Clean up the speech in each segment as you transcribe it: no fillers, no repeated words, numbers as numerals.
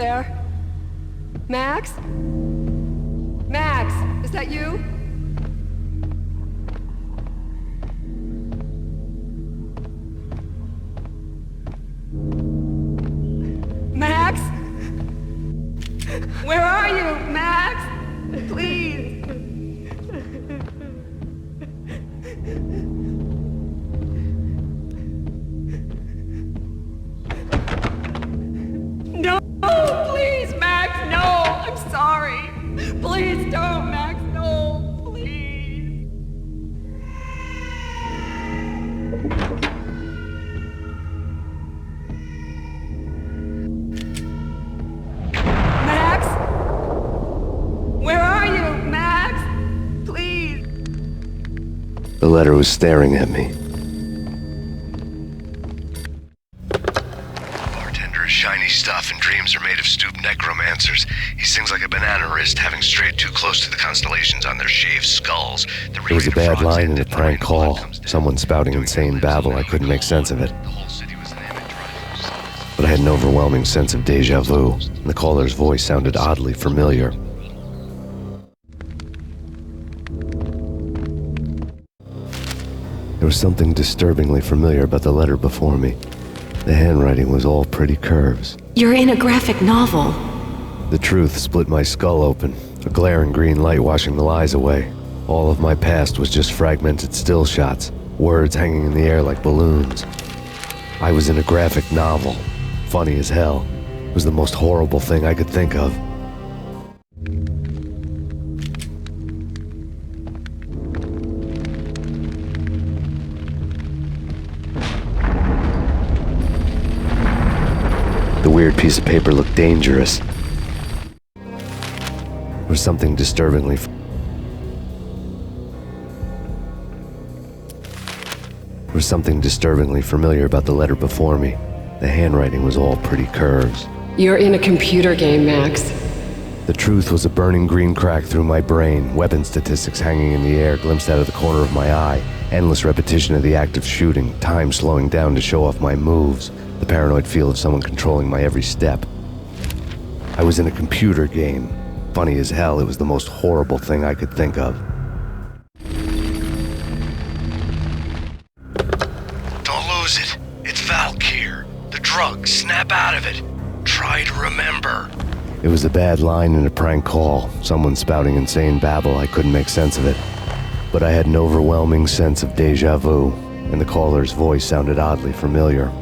there? Max? Max, is that you? Max? Where are you, Max? Please. No, please, Max, no. I'm sorry. Please don't, Max, no, please. Max? Where are you, Max? Please. The letter was staring at me. Bartender is shiny stuff and dreams are made of stooped necromancers. He sings like a banana wrist, having strayed too close to the constellations on their shaved skulls. There was a bad line in a prank call. Someone spouting insane babble. I couldn't make sense of it. But I had an overwhelming sense of deja vu, and the caller's voice sounded oddly familiar. There was something disturbingly familiar about the letter before me. The handwriting was all pretty curves. You're in a graphic novel. The truth split my skull open, a glaring green light washing the lies away. All of my past was just fragmented still shots, words hanging in the air like balloons. I was in a graphic novel. Funny as hell. It was the most horrible thing I could think of. The weird piece of paper looked dangerous. There was something disturbingly familiar about the letter before me. The handwriting was all pretty curves. You're in a computer game, Max. The truth was a burning green crack through my brain, weapon statistics hanging in the air, glimpsed out of the corner of my eye, endless repetition of the act of shooting, time slowing down to show off my moves, the paranoid feel of someone controlling my every step. I was in a computer game. Funny as hell, it was the most horrible thing I could think of. Don't lose it. It's Valk here. The drug, snap out of it. Try to remember. It was a bad line in a prank call, someone spouting insane babble. I couldn't make sense of it. But I had an overwhelming sense of deja vu, and the caller's voice sounded oddly familiar.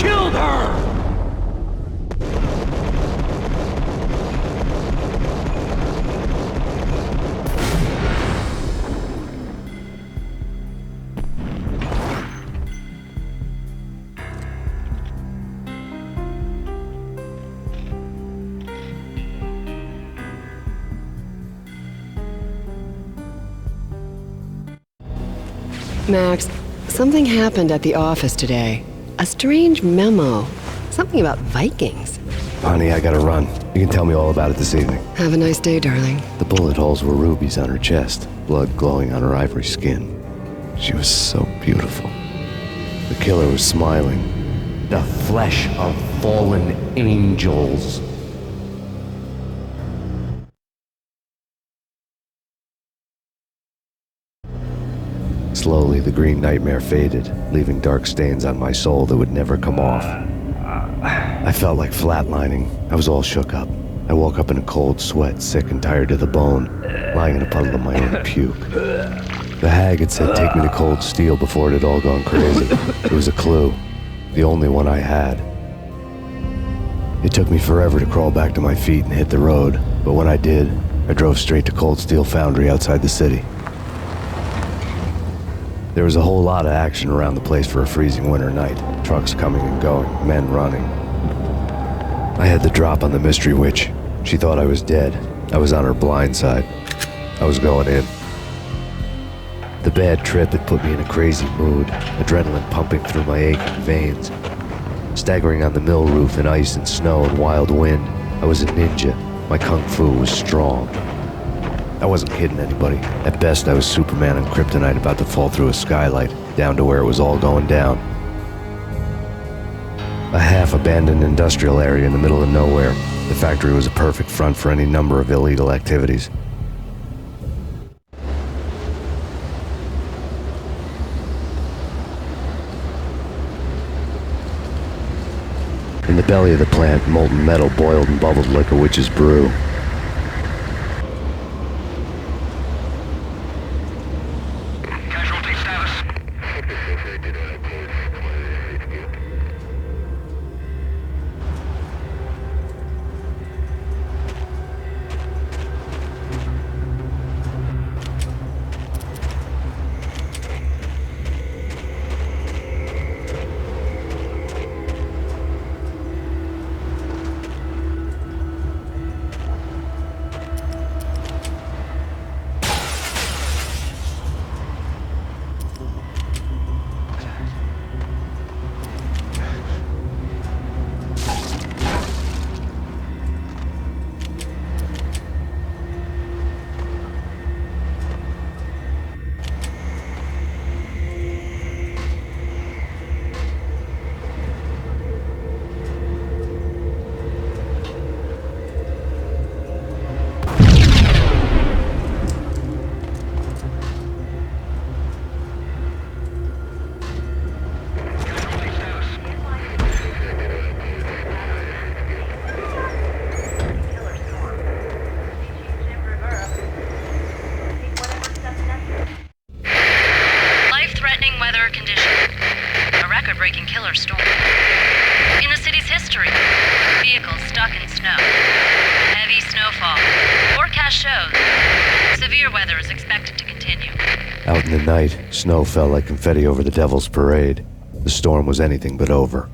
killed her! Max, something happened at the office today. A strange memo. Something about Vikings. Honey, I gotta run. You can tell me all about it this evening. Have a nice day, darling. The bullet holes were rubies on her chest, blood glowing on her ivory skin. She was so beautiful. The killer was smiling. The flesh of fallen angels. Slowly, the green nightmare faded, leaving dark stains on my soul that would never come off. I felt like flatlining. I was all shook up. I woke up in a cold sweat, sick and tired to the bone, lying in a puddle of my own puke. The hag had said take me to Cold Steel before it had all gone crazy. It was a clue, the only one I had. It took me forever to crawl back to my feet and hit the road, but when I did, I drove straight to Cold Steel Foundry outside the city. There was a whole lot of action around the place for a freezing winter night. Trucks coming and going, men running. I had the drop on the mystery witch. She thought I was dead. I was on her blind side. I was going in. The bad trip had put me in a crazy mood, adrenaline pumping through my aching veins. Staggering on the mill roof in ice and snow and wild wind, I was a ninja. My kung fu was strong. I wasn't kidding anybody. At best, I was Superman on kryptonite about to fall through a skylight, down to where it was all going down. A half-abandoned industrial area in the middle of nowhere. The factory was a perfect front for any number of illegal activities. In the belly of the plant, molten metal boiled and bubbled like a witch's brew. Casualty status. record-breaking killer storm. In the city's history, vehicles stuck in snow. Heavy snowfall. Forecast shows severe weather is expected to continue. Out in the night, snow fell like confetti over the Devil's Parade. The storm was anything but over.